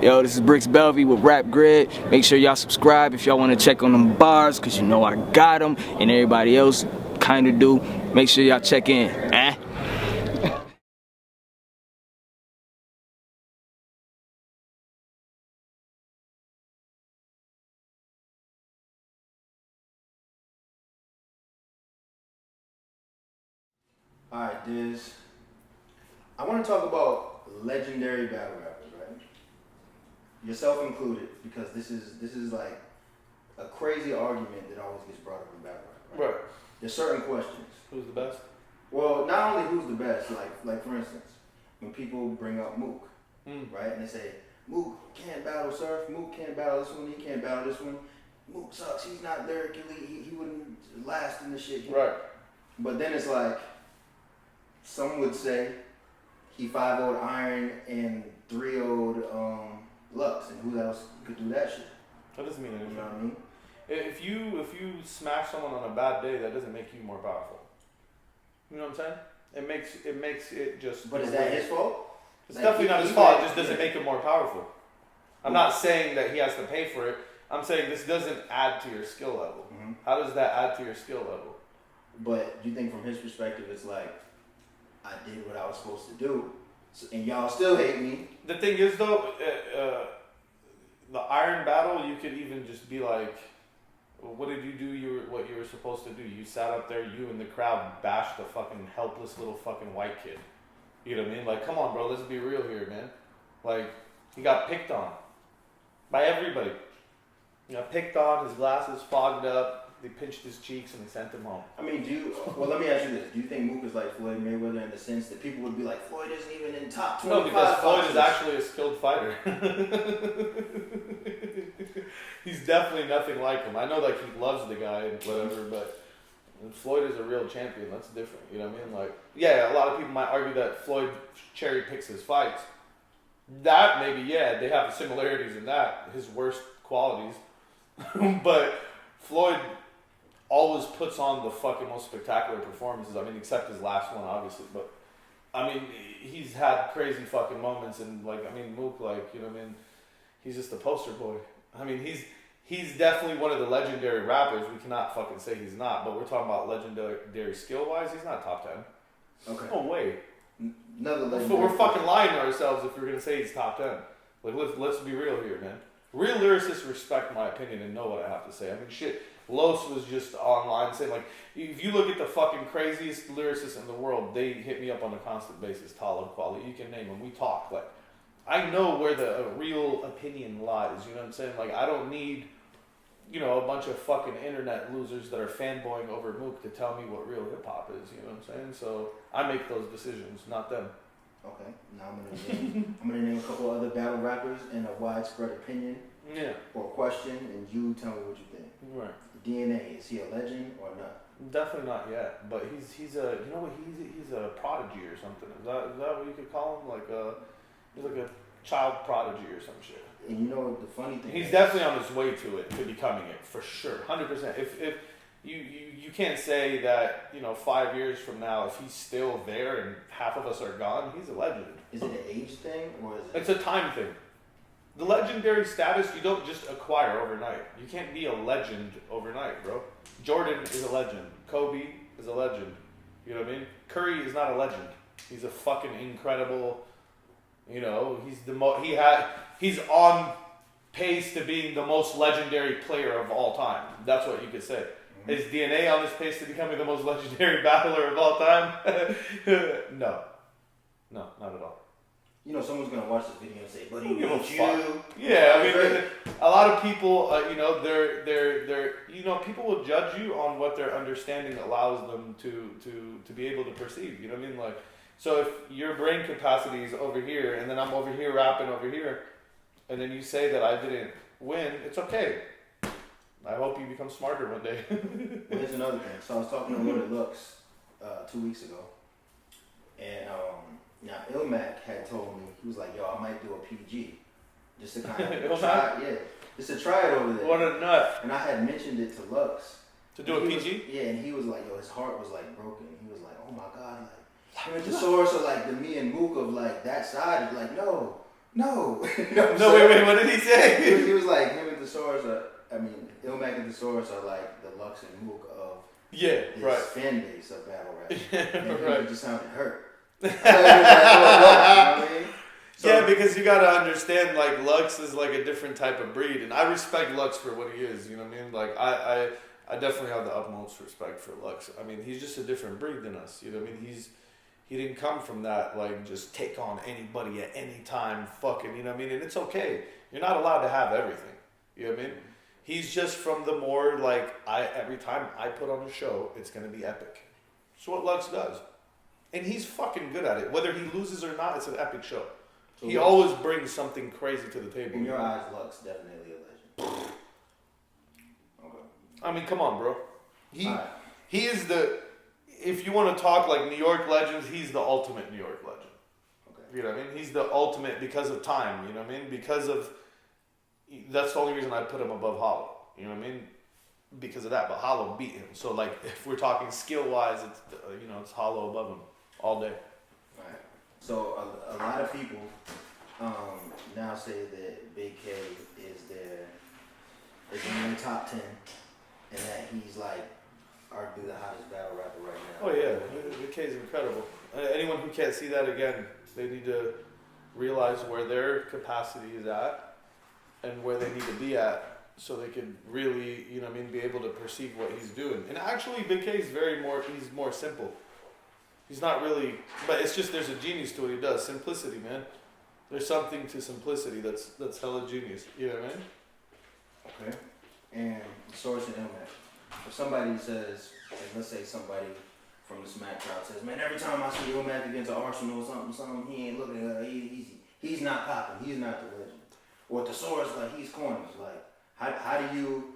Yo, this is Bricks Belvy with Rap Grid. Make sure y'all subscribe if y'all want to check on them bars, because you know I got them, and everybody else kind of do. Make sure y'all check in. Alright, Diz. I want to talk about legendary battle rappers, right? Yourself included, because this is like a crazy argument that always gets brought up in battle rap. Right? There's certain questions. Who's the best? Well, not only who's the best, like for instance, when people bring up Mook, right? And they say, Mook can't battle Surf, Mook can't battle this one, he can't battle this one. Mook sucks, he's not lyrically, he wouldn't last in this shit. Right. But then it's like, some would say he 5-0'd Iron and 3-0'd Lux, and who else could do that shit? That doesn't mean anything. You know what I mean? If you smash someone on a bad day, that doesn't make you more powerful. You know what I'm saying? It makes it just. But is that his fault? It's like definitely not his fault. It just doesn't make him more powerful. I'm not saying that he has to pay for it. I'm saying this doesn't add to your skill level. Mm-hmm. How does that add to your skill level? But do you think from his perspective, it's like, I did what I was supposed to do, and y'all still hate me? The thing is, though, the Iron battle, you could even just be like, what did you do? What you were supposed to do. You sat up there, you and the crowd bashed a fucking helpless little fucking white kid. You know what I mean? Like, come on, bro, let's be real here, man. Like, he got picked on by everybody. He got picked on, his glasses fogged up. They pinched his cheeks and they sent him home. I mean, well, let me ask you this. Do you think Mook is like Floyd Mayweather in the sense that people would be like, Floyd isn't even in top 25? No, because Floyd is actually a skilled fighter. He's definitely nothing like him. I know that he loves the guy and whatever, but Floyd is a real champion. That's different. You know what I mean? Like, yeah, a lot of people might argue that Floyd cherry picks his fights. That maybe, yeah, they have similarities in that, his worst qualities. But Floyd always puts on the fucking most spectacular performances. I mean, except his last one, obviously. But, I mean, he's had crazy fucking moments. And, like, I mean, Mook, like, you know what I mean? He's just a poster boy. I mean, he's definitely one of the legendary rappers. We cannot fucking say he's not. But we're talking about legendary skill-wise. He's not top 10. Okay. No way. Another legendary. We're fucking lying to ourselves if we're going to say he's top 10. Like, let's be real here, man. Real lyricists respect my opinion and know what I have to say. I mean, shit. Los was just online saying, like, if you look at the fucking craziest lyricists in the world, they hit me up on a constant basis. Talib Kweli, you can name them. We talk. Like, I know where the real opinion lies. You know what I'm saying? Like, I don't need, you know, a bunch of fucking internet losers that are fanboying over Mook to tell me what real hip hop is. You know what I'm saying? So I make those decisions, not them. Okay. Now I'm gonna name a couple other battle rappers in a widespread opinion. Yeah. Or question, and you tell me what you think. Right. DNA, is he a legend or not? Definitely not yet, but he's a, you know what, he's a prodigy or something. Is that what you could call him? He's like a child prodigy or some shit. And you know the funny thing, he's definitely on his way to it, to becoming it, for sure, 100%. If you can't say that, you know, 5 years from now, if he's still there and half of us are gone, he's a legend. Is it an age thing or is it? It's a time thing. The legendary status, you don't just acquire overnight. You can't be a legend overnight, bro. Jordan is a legend. Kobe is a legend. You know what I mean? Curry is not a legend. He's a fucking incredible, you know, he's on pace to being the most legendary player of all time. That's what you could say. Mm-hmm. Is DNA on this pace to becoming the most legendary battler of all time? No, not at all. You know, someone's gonna watch this video and say, "But he beat you." Yeah, I mean, a lot of people, you know, they're, you know, people will judge you on what their understanding allows them to be able to perceive. You know what I mean? Like, so if your brain capacity is over here, and then I'm over here rapping over here, and then you say that I didn't win, it's okay. I hope you become smarter one day. Well, here's another thing. So I was talking to Lord Lux 2 weeks ago, and now Illmac had told me, he was like, "Yo, I might do a PG, just to kind of try, just to try it over there." What a nut! And I had mentioned it to Lux to do a PG. Yeah, and he was like, "Yo, his heart was like broken." He was like, "Oh my god, like him and Saurus are like the me and Mook of like that side." He's like, "No, No. No, wait, what did he say? He was like, him and Dizaster are, Illmac and Dizaster are like the Lux and Mook of this fan base of battle rap. And he just sounded hurt. Yeah, because you gotta understand, like, Lux is like a different type of breed, and I respect Lux for what he is, you know what I mean? Like, I definitely have the utmost respect for Lux. I mean, he's just a different breed than us, you know what I mean? He didn't come from that, like, just take on anybody at any time, fucking, you know what I mean? And it's okay. You're not allowed to have everything, you know what I mean? He's just from the more, like, every time I put on a show, it's gonna be epic. That's what Lux does. And he's fucking good at it. Whether he loses or not, it's an epic show. So he always brings something crazy to the table. In your eyes, Lux definitely a legend. Okay. I mean, come on, bro. He is the... If you want to talk like New York legends, he's the ultimate New York legend. Okay. You know what I mean? He's the ultimate because of time, you know what I mean? Because of... That's the only reason I put him above Hollow, you know what I mean? Because of that, but Hollow beat him. So, like, if we're talking skill-wise, it's, it's Hollow above him all day. Right. So, a lot of people now say that Big K is in the top 10, and that he's, like, arguably the hottest battle rapper right now. Oh, yeah. Big K is incredible. Anyone who can't see that again, they need to realize where their capacity is at and where they need to be at so they can really, be able to perceive what he's doing. And actually, Big K is he's more simple. He's not really, but it's just there's a genius to what he does. Simplicity, man. There's something to simplicity that's hella genius. You know what I mean? Okay. And Saurus and Illmac. If somebody says, like, let's say somebody from the Smack crowd says, man, every time I see Illmac against Arsenal or something, he ain't looking, he's not popping, he's not the legend. Or the Saurus, like, he's corners. Like, how do you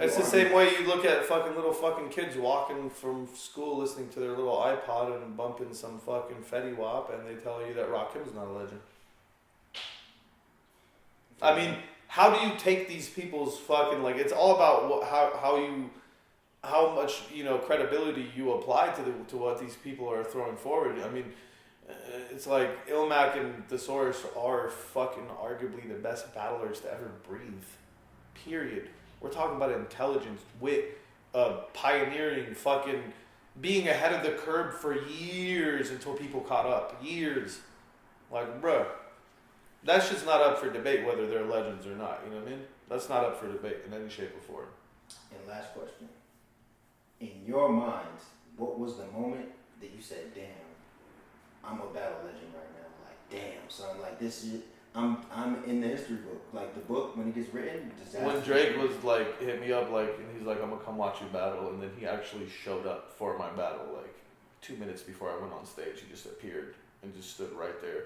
it's the same way you look at little kids walking from school listening to their little iPod and bumping some fucking Fetty Wap, and they tell you that Rakim's not a legend. I mean, how do you take these people's fucking, like, it's all about how much credibility you apply to what these people are throwing forward. I mean, it's like Illmac and Saurus are fucking arguably the best battlers to ever breathe. Period. We're talking about intelligence, wit, pioneering, fucking being ahead of the curve for years until people caught up. Years. Like, bruh, that shit's not up for debate whether they're legends or not. You know what I mean? That's not up for debate in any shape or form. And last question. In your mind, what was the moment that you said, damn, I'm a battle legend right now? Like, damn, son, like, this is... I'm in the history book. Like, the book, when it gets written, Dizaster. When Drake was, like, hit me up, like, and he's like, I'm going to come watch you battle, and then he actually showed up for my battle, like, 2 minutes before I went on stage. He just appeared and just stood right there.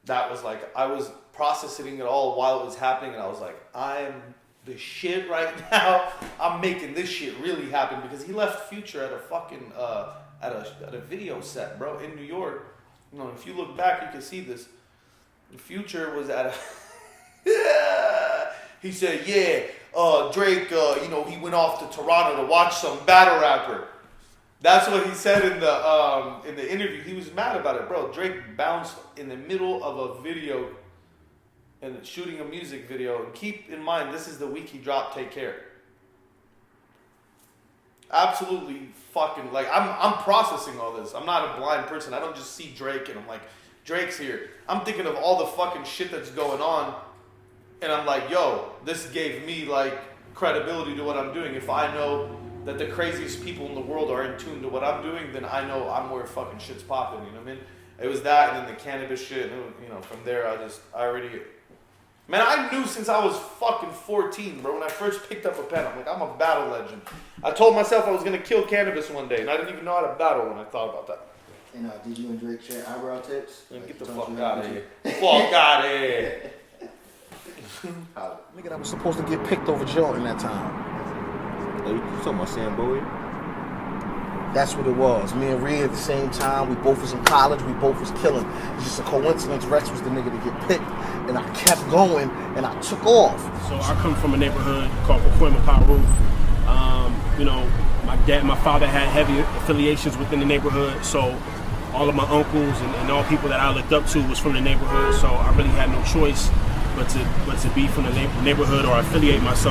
That was, like, I was processing it all while it was happening, and I was like, I'm the shit right now. I'm making this shit really happen, because he left Future at a fucking, at a video set, bro, in New York. If you look back, you can see this. The Future was at a... He said, Drake, he went off to Toronto to watch some battle rapper. That's what he said in the interview. He was mad about it, bro. Drake bounced in the middle of a video and shooting a music video. And keep in mind, this is the week he dropped Take Care. Absolutely fucking, like, I'm processing all this. I'm not a blind person. I don't just see Drake and I'm like, Drake's here. I'm thinking of all the fucking shit that's going on, and I'm like, yo, this gave me, like, credibility to what I'm doing. If I know that the craziest people in the world are in tune to what I'm doing, then I know I'm where fucking shit's popping, you know what I mean? It was that, and then the cannabis shit, and, from there, man, I knew since I was fucking 14, bro, when I first picked up a pen, I'm like, I'm a battle legend. I told myself I was going to kill cannabis one day, and I didn't even know how to battle when I thought about that. And did you and Drake share eyebrow tips? Like, get the fuck out of here. Fuck out of here. Nigga, that was supposed to get picked over Jordan that time. Oh, you talking about Sam Bowie? That's what it was. Me and Rhea at the same time. We both was in college. We both was killing. It's just a coincidence. Rex was the nigga to get picked. And I kept going, and I took off. So I come from a neighborhood called Pacoima, Paru. My father had heavy affiliations within the neighborhood. So all of my uncles and all people that I looked up to was from the neighborhood, so I really had no choice but to be from the neighborhood or affiliate myself